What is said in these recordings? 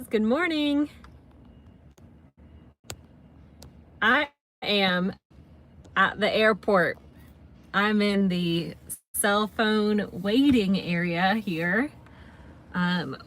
Good morning. I am at the airport. I'm in the cell phone waiting area here,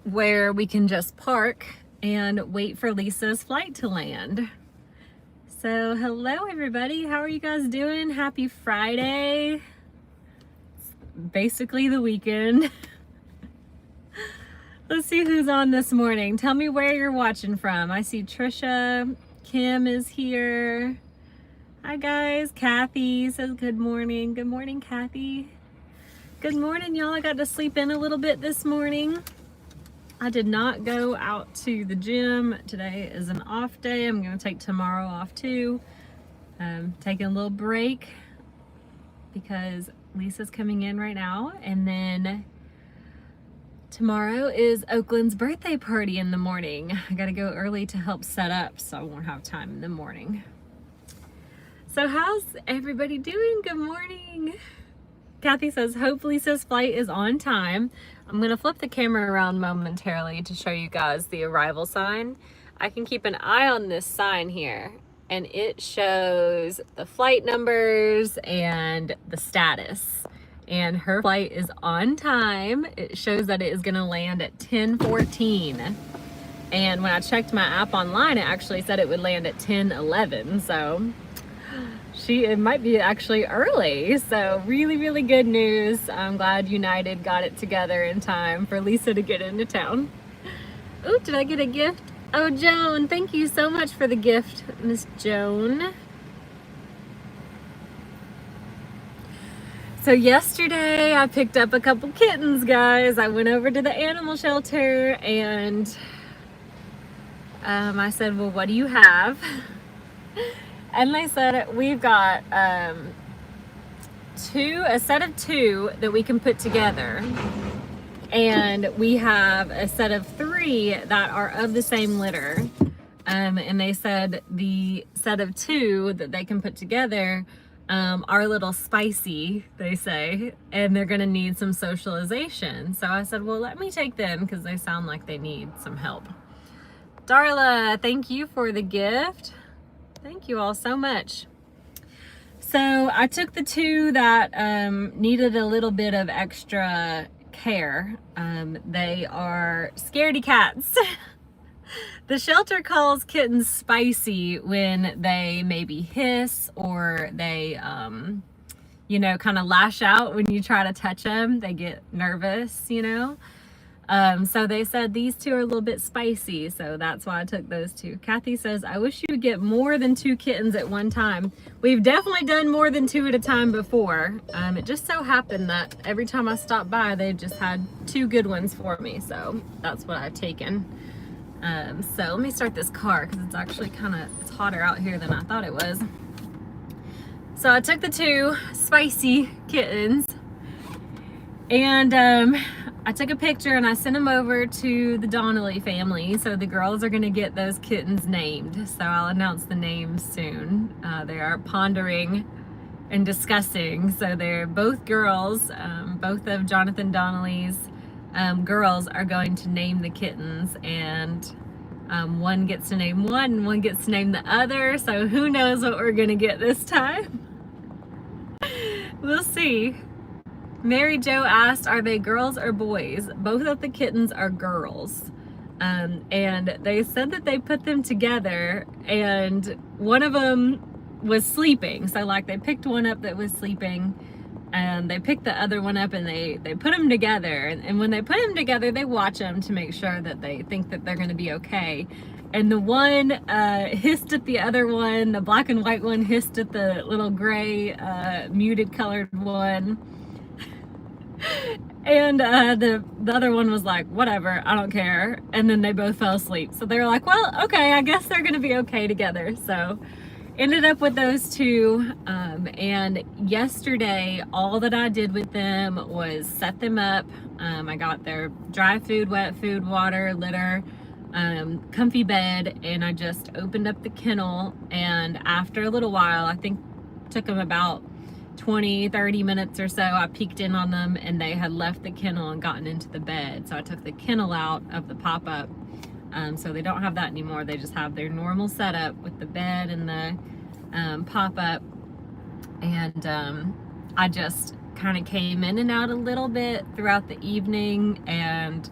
where we can just park and wait for Lisa's flight to land. So hello everybody, how are you guys doing? Happy Friday. It's basically the weekend. Let's see who's on this morning. Tell me where you're watching from. I see Trisha, Kim is here. Hi guys, Kathy says good morning. Good morning, Kathy. Good morning, y'all. I got to sleep in a little bit this morning. I did not go out to the gym. Today is an off day. I'm gonna take tomorrow off too. Taking a little break because Lisa's coming in right now, and then tomorrow is Oakland's birthday party in the morning. I gotta go early to help set up, so I won't have time in the morning. So how's everybody doing? Good morning. Kathy says, hope Lisa's flight is on time. I'm gonna flip the camera around momentarily to show you guys the arrival sign. I can keep an eye on this sign here, and it shows the flight numbers and the status. And her flight is on time. It shows that it is gonna land at 10:14. And when I checked my app online, it actually said it would land at 10:11. So it might be actually early. So really good news. I'm glad United got it together in time for Lisa to get into town. Oh, did I get a gift? Oh, Joan, thank you so much for the gift, Miss Joan. So yesterday I picked up a couple kittens, guys. I went over to the animal shelter and I said, well, what do you have? And they said, we've got a set of two that we can put together. And we have a set of 3 that are of the same litter. And they said the set of 2 that they can put together are a little spicy, they say, and they're gonna need some socialization. So I said, well, let me take them because they sound like they need some help. Darla, thank you for the gift. Thank you all so much. So I took the 2 that needed a little bit of extra care. They are scaredy cats. The shelter calls kittens spicy when they maybe hiss or they, kind of lash out when you try to touch them. They get nervous, So they said these 2 are a little bit spicy, so that's why I took those 2. Kathy says, I wish you would get more than 2 kittens at one time. We've definitely done more than 2 at a time before. It just so happened that every time I stopped by, they just had 2 good ones for me, so that's what I've taken. So let me start this car because it's actually it's hotter out here than I thought it was. So I took the 2 spicy kittens and I took a picture and I sent them over to the Donnelly family. So the girls are gonna get those kittens named. So I'll announce the names soon. They are pondering and discussing. So they're both girls, both of Jonathan Donnelly's girls are going to name the kittens, and one gets to name one and one gets to name the other. So who knows what we're gonna get this time? We'll see. Mary Jo asked, are they girls or boys? Both of the kittens are girls. And they said that they put them together and one of them was sleeping. So like they picked one up that was sleeping and they picked the other one up and they put them together. And when they put them together, they watch them to make sure that they think that they're gonna be okay. And the one hissed at the other one, the black and white one hissed at the little gray muted colored one. And the other one was like, whatever, I don't care. And then they both fell asleep. So they were like, well, okay, I guess they're gonna be okay together. So ended up with those 2. And yesterday, all that I did with them was set them up. I got their dry food, wet food, water, litter, comfy bed, and I just opened up the kennel. And after a little while, I think it took them about 20-30 minutes or so, I peeked in on them and they had left the kennel and gotten into the bed. So I took the kennel out of the pop-up So they don't have that anymore. They just have their normal setup with the bed and the pop-up. And I just kind of came in and out a little bit throughout the evening, and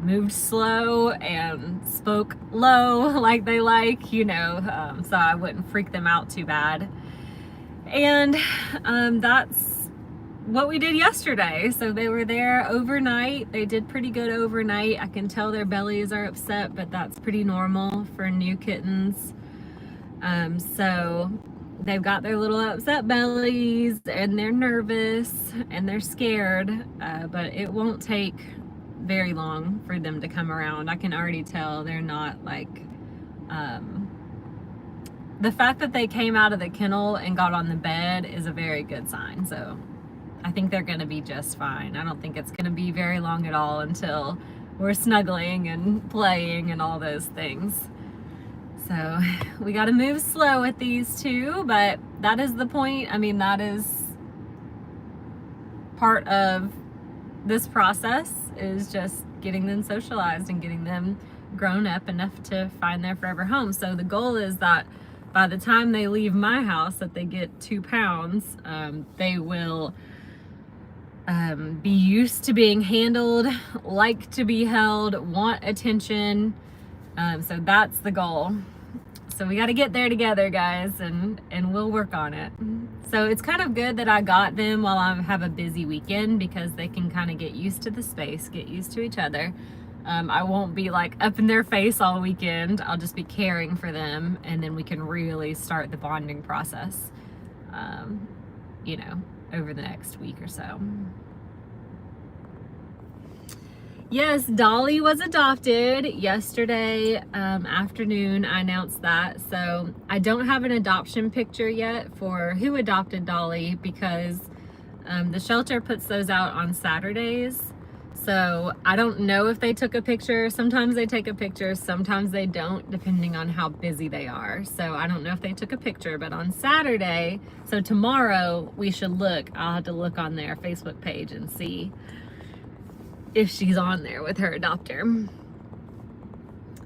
moved slow and spoke low like they like, you know, so I wouldn't freak them out too bad. And that's what we did yesterday. So they were there overnight. They did pretty good overnight. I can tell their bellies are upset, but that's pretty normal for new kittens. So they've got their little upset bellies, and they're nervous and they're scared, but it won't take very long for them to come around. I can already tell they're not like, the fact that they came out of the kennel and got on the bed is a very good sign. So I think they're gonna be just fine. I don't think it's gonna be very long at all until we're snuggling and playing and all those things. So we got to move slow with these two, but that is the point. I mean, that is part of this process, is just getting them socialized and getting them grown up enough to find their forever home. So the goal is that by the time they leave my house, that they get 2 pounds, they will be used to being handled, like to be held, want attention. So that's the goal. So we got to get there together, guys, and we'll work on it. So it's kind of good that I got them while I have a busy weekend, because they can kind of get used to the space, get used to each other. I won't be like up in their face all weekend. I'll just be caring for them, and then we can really start the bonding process, you know, over the next week or so. Yes, Dolly was adopted yesterday afternoon. I announced that. So I don't have an adoption picture yet for who adopted Dolly, because the shelter puts those out on Saturdays. So I don't know if they took a picture. Sometimes they take a picture, sometimes they don't, depending on how busy they are. So I don't know if they took a picture, but on Saturday, so tomorrow, we should look. I'll have to look on their Facebook page and see if she's on there with her adopter.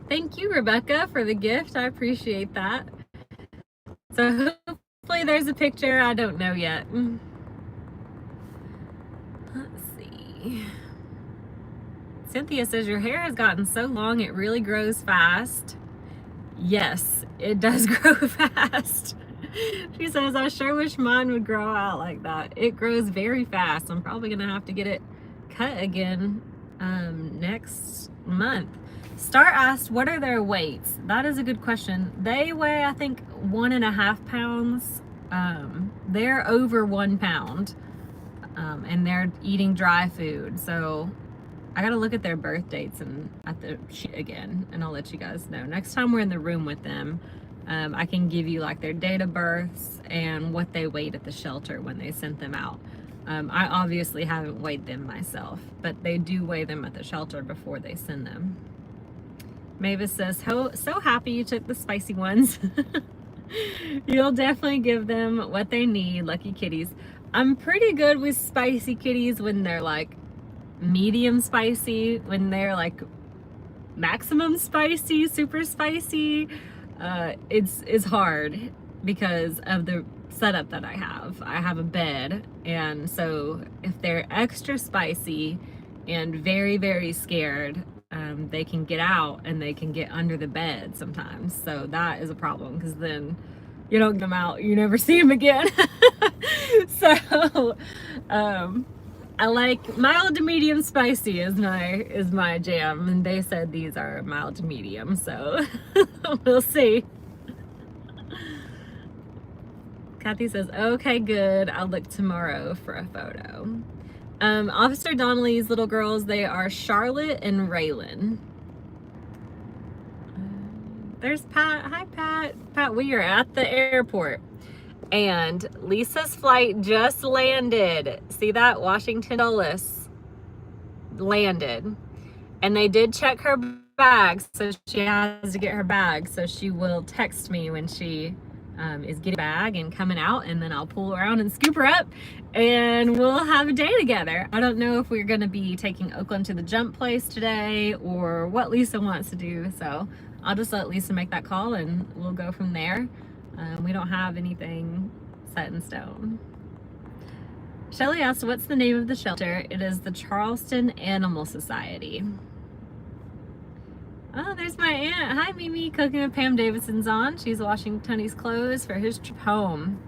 Thank you, Rebecca, for the gift. I appreciate that. So hopefully there's a picture. I don't know yet. Let's see. Cynthia says, your hair has gotten so long it really grows fast. Yes, it does grow fast. She says, I sure wish mine would grow out like that. It grows very fast. I'm probably gonna have to get it cut again next month. Star asked, what are their weights? That is a good question. They weigh, I think, 1.5 pounds. They're over 1 pound, and they're eating dry food. So I gotta look at their birth dates and again, and I'll let you guys know. Next time we're in the room with them, I can give you like their date of births and what they weighed at the shelter when they sent them out. I obviously haven't weighed them myself, but they do weigh them at the shelter before they send them. Mavis says, so happy you took the spicy ones. You'll definitely give them what they need, lucky kitties. I'm pretty good with spicy kitties when they're like medium spicy. When they're like maximum spicy, super spicy, it's hard because of the setup that I have. I have a bed, and so if they're extra spicy and very, very scared, they can get out and they can get under the bed sometimes. So that is a problem, because then you don't get them out, you never see them again. So I like mild to medium spicy is my jam, and they said these are mild to medium, so we'll see. Kathy says, okay, good. I'll look tomorrow for a photo. Officer Donnelly's little girls, they are Charlotte and Raylan. There's Pat. Hi, Pat. Pat, we are at the airport, and Lisa's flight just landed. See that? Washington Dulles landed. And they did check her bags, so she has to get her bag. So she will text me when she is getting a bag and coming out, and then I'll pull around and scoop her up and we'll have a day together. I don't know if we're going to be taking Oakland to the jump place today or what Lisa wants to do, so I'll just let Lisa make that call and we'll go from there. We don't have anything set in stone. Shelly asked, what's the name of the shelter? It is the Charleston Animal Society. Oh, there's my aunt. Hi, Mimi. Cooking with Pam Davidson's on. She's washing Tony's clothes for his trip home.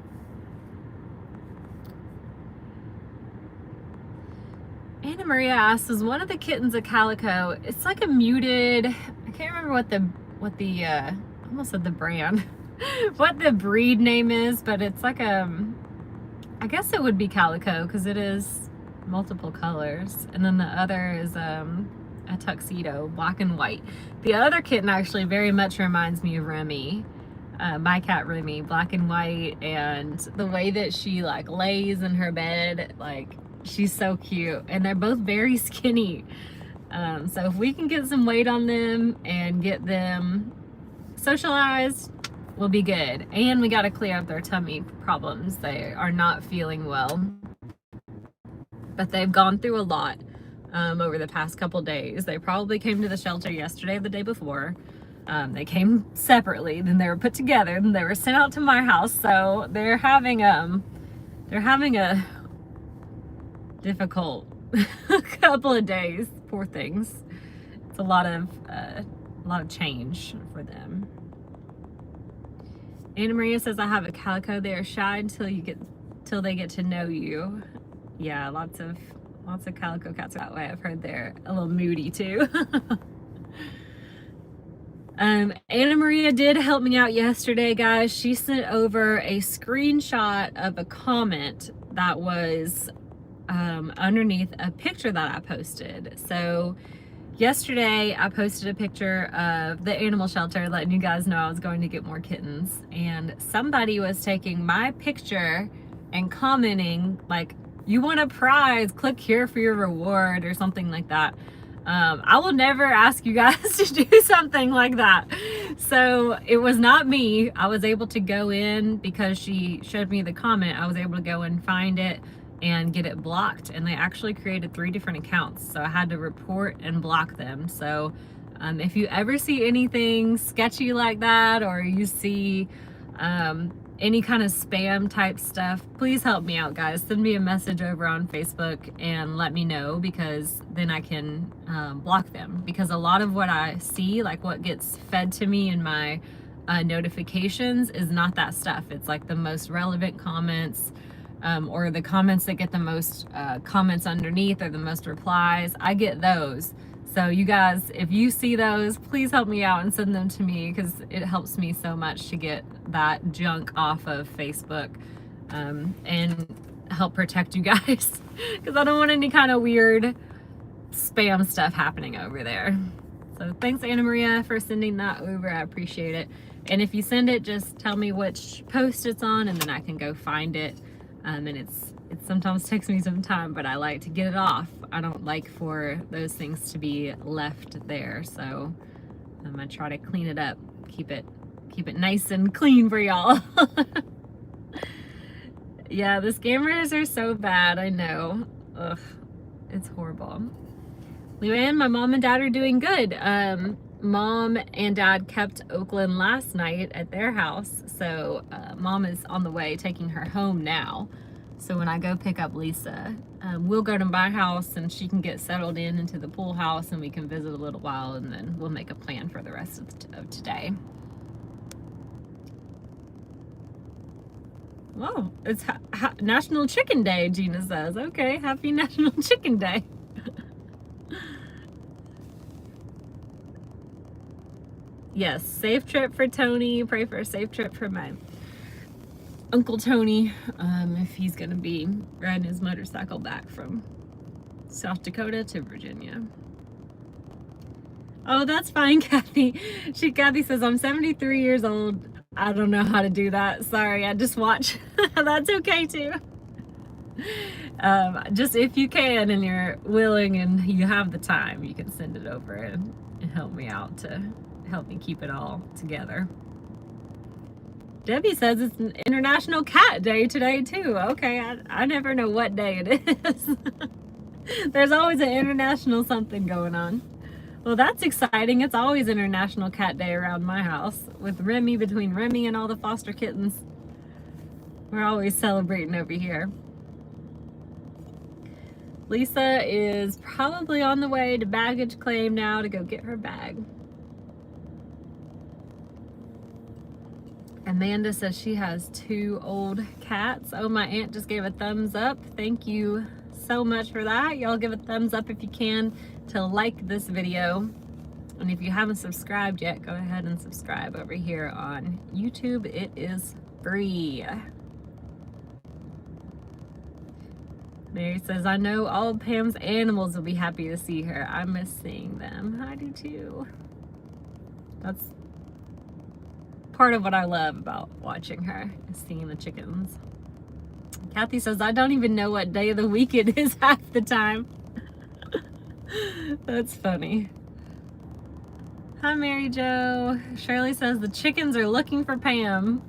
Anna Maria asks, is one of the kittens a calico? It's like a muted, I can't remember what the I almost said the brand, what the breed name is, but it's like I guess it would be calico because it is multiple colors. And then the other is a tuxedo, black and white. The other kitten actually very much reminds me of Remy, my cat Remy, black and white, and the way that she like lays in her bed, like she's so cute. And they're both very skinny. So if we can get some weight on them and get them socialized, we'll be good. And we got to clear up their tummy problems. They are not feeling well, but they've gone through a lot over the past couple days. They probably came to the shelter yesterday or the day before. They came separately, then they were put together, then they were sent out to my house. So they're having a difficult couple of days. Poor things. It's a lot of change for them. Anna Maria says, I have a calico. They are shy till they get to know you. Yeah, lots of calico cats that way. I've heard they're a little moody too. Anna Maria did help me out yesterday, guys. She sent over a screenshot of a comment that was underneath a picture that I posted. So yesterday I posted a picture of the animal shelter letting you guys know I was going to get more kittens, and somebody was taking my picture and commenting like, you want a prize, click here for your reward or something like that. I will never ask you guys to do something like that. So it was not me. I was able to go in because she showed me the comment. I was able to go and find it and get it blocked, and they actually created 3 different accounts, so I had to report and block them. So if you ever see anything sketchy like that, or you see any kind of spam type stuff, please help me out, guys. Send me a message over on Facebook and let me know, because then I can block them. Because a lot of what I see, like what gets fed to me in my notifications, is not that stuff. It's like the most relevant comments, or the comments that get the most comments underneath, or the most replies. I get those. So you guys, if you see those, please help me out and send them to me, because it helps me so much to get that junk off of Facebook, and help protect you guys, because I don't want any kind of weird spam stuff happening over there. So thanks, Anna Maria, for sending that over. I appreciate it. And if you send it, just tell me which post it's on, and then I can go find it. And it sometimes takes me some time, but I like to get it off. I don't like for those things to be left there. So I try to clean it up, keep it nice and clean for y'all. Yeah, the scammers are so bad. I know. Ugh, it's horrible. Luann, my mom and dad are doing good. Mom and dad kept Oakland last night at their house, so mom is on the way taking her home now. So when I go pick up Lisa, we'll go to my house and she can get settled into the pool house, and we can visit a little while, and then we'll make a plan for the rest of today. Oh, it's National Chicken Day, Gina says. Okay, happy National Chicken Day. Yes, safe trip for Tony. Pray for a safe trip for my Uncle Tony, if he's gonna be riding his motorcycle back from South Dakota to Virginia. Oh, that's fine, Kathy. Kathy says, I'm 73 years old. I don't know how to do that. Sorry, I just watch. That's okay too. Just if you can and you're willing and you have the time, you can send it over and help me out to help me keep it all together. Debbie says it's an International Cat Day today too. Okay, I never know what day it is. There's always an international something going on. Well, that's exciting. It's always International Cat Day around my house with Remy, between Remy and all the foster kittens. We're always celebrating over here. Lisa is probably on the way to baggage claim now to go get her bag. Amanda says she has 2 old cats. Oh, my aunt just gave a thumbs up. Thank you so much for that. Y'all give a thumbs up if you can to like this video. And if you haven't subscribed yet, go ahead and subscribe over here on YouTube. It is free. Mary says, I know all of Pam's animals will be happy to see her. I miss seeing them. I do too. That's part of what I love about watching her, is seeing the chickens. Kathy says, I don't even know what day of the week it is half the time. That's funny. Hi, Mary Jo. Shirley says the chickens are looking for Pam.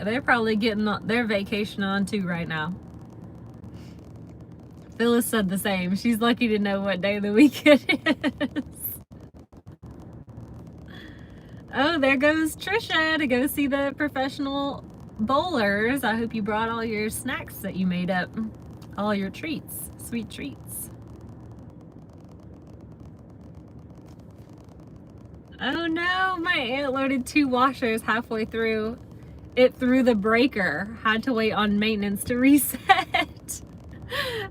They're probably getting their vacation on too right now. Phyllis said the same. She's lucky to know what day of the week it is. Oh, there goes Trisha to go see the professional bowlers. I hope you brought all your snacks that you made up. All your treats, sweet treats. Oh no, my aunt loaded 2 washers halfway through. It threw the breaker. Had to wait on maintenance to reset.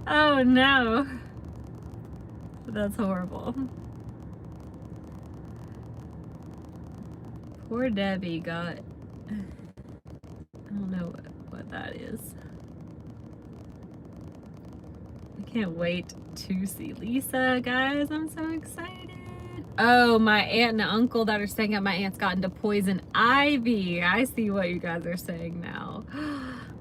Oh no. That's horrible. Poor Debbie got, I don't know what that is. I can't wait to see Lisa, guys. I'm so excited. Oh, my aunt and uncle that are staying at my aunt's got into poison ivy. I see what you guys are saying now.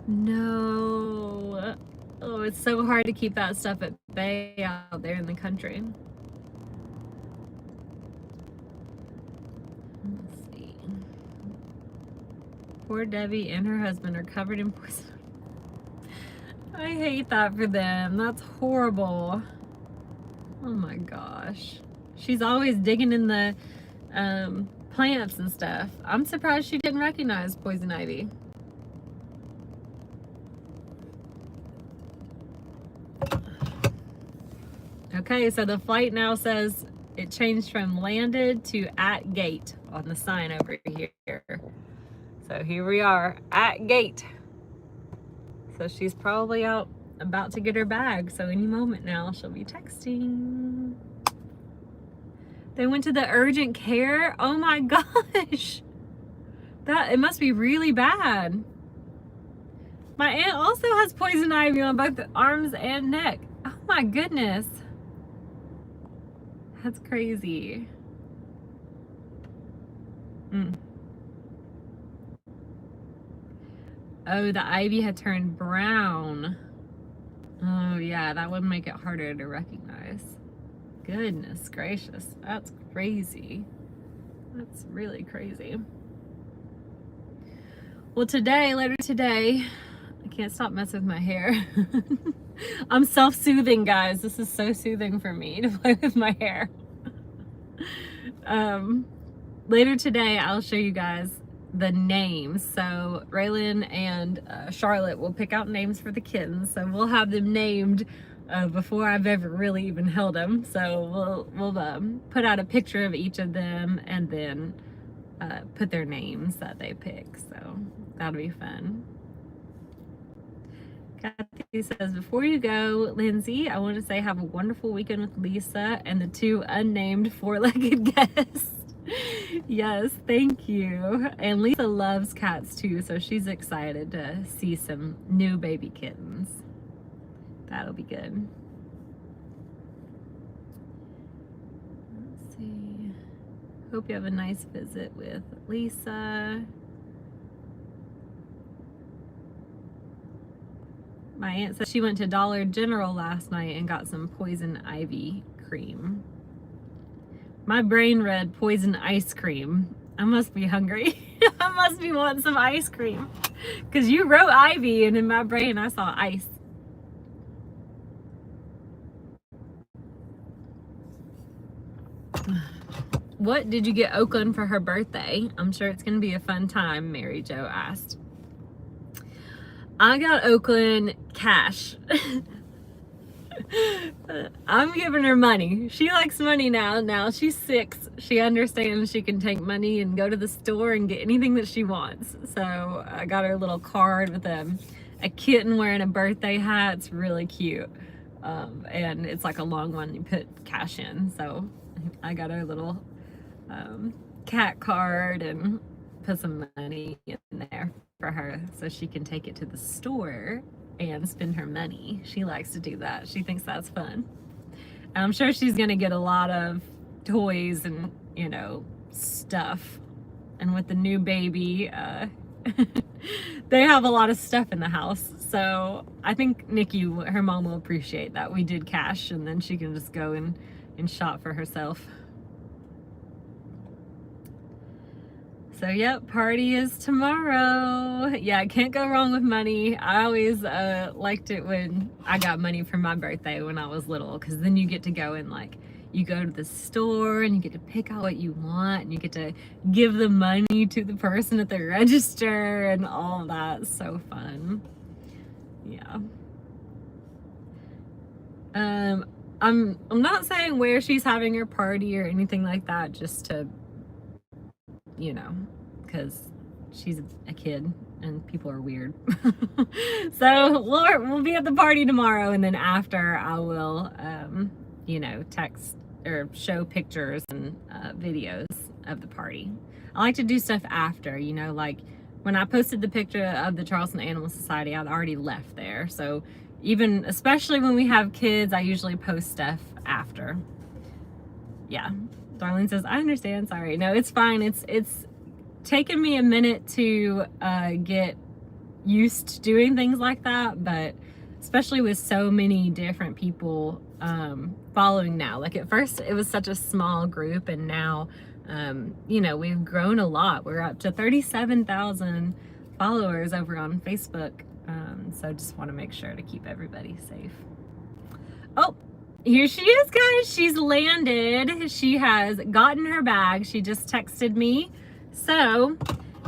No. Oh, it's so hard to keep that stuff at bay out there in the country. Let's see. Poor Debbie and her husband are covered in poison. I hate that for them. That's horrible. Oh my gosh. She's always digging in the plants and stuff. I'm surprised she didn't recognize poison ivy. Okay, so the flight now says it changed from landed to at gate on the sign over here. So here we are at gate. So she's probably out about to get her bag. So any moment now she'll be texting. They went to the urgent care. Oh my gosh. It must be really bad. My aunt also has poison ivy on both the arms and neck. Oh my goodness. That's crazy. Oh, the ivy had turned brown. Oh yeah, that would make it harder to recognize. Goodness gracious, that's crazy. That's really crazy. Well, later today, I can't stop messing with my hair. I'm self-soothing, guys. This is so soothing for me to play with my hair. Later today, I'll show you guys the names. So Raylan and Charlotte will pick out names for the kittens. So we'll have them named before I've ever really even held them. So we'll put out a picture of each of them and then put their names that they pick. So that'll be fun. Kathy says, before you go, Lindsay, I want to say have a wonderful weekend with Lisa and the 2 unnamed 4-legged guests. Yes, thank you. And Lisa loves cats too, so she's excited to see some new baby kittens. That'll be good. Let's see. Hope you have a nice visit with Lisa. My aunt said she went to Dollar General last night and got some poison ivy cream. My brain read poison ice cream, I must be hungry. I must be wanting some ice cream. Because you wrote Ivy, and in my brain I saw ice. What did you get Oakland for her birthday? I'm sure it's going to be a fun time, Mary Jo asked. I got Oakland cash. I'm giving her money. She likes money now. Now she's 6. She understands she can take money and go to the store and get anything that she wants. So I got her a little card with a kitten wearing a birthday hat. It's really cute. And it's like a long one. You put cash in. So I got her a little cat card and put some money in there for her so she can take it to the store and spend her money. She likes to do that. She thinks that's fun. And I'm sure she's gonna get a lot of toys and, you know, stuff. And with the new baby, they have a lot of stuff in the house. So I think Nikki, her mom, will appreciate that we did cash, and then she can just go and shop for herself. So yep, party is tomorrow. Yeah, I can't go wrong with money. I always liked it when I got money for my birthday when I was little, because then you get to go and like, you go to the store and you get to pick out what you want, and you get to give the money to the person at the register and all that. So fun. Yeah. I'm not saying where she's having her party or anything like that, just to, you know, because she's a kid and people are weird. So we'll be at the party tomorrow, and then after I will, you know, text or show pictures and videos of the party. I like to do stuff after, you know, like when I posted the picture of the Charleston Animal Society, I'd already left there. So even, especially when we have kids, I usually post stuff after. Yeah. Darlene says, I understand, sorry. No, it's fine. It's taken me a minute to get used to doing things like that, but especially with so many different people following now. Like at first it was such a small group, and now, you know, we've grown a lot. We're up to 37,000 followers over on Facebook. So just want to make sure to keep everybody safe. Oh, here she is, guys. She's landed. She has gotten her bag. She just texted me. So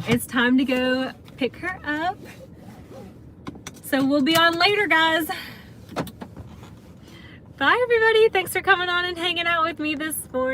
it's time to go pick her up. So we'll be on later, guys. Bye, everybody. Thanks for coming on and hanging out with me this morning.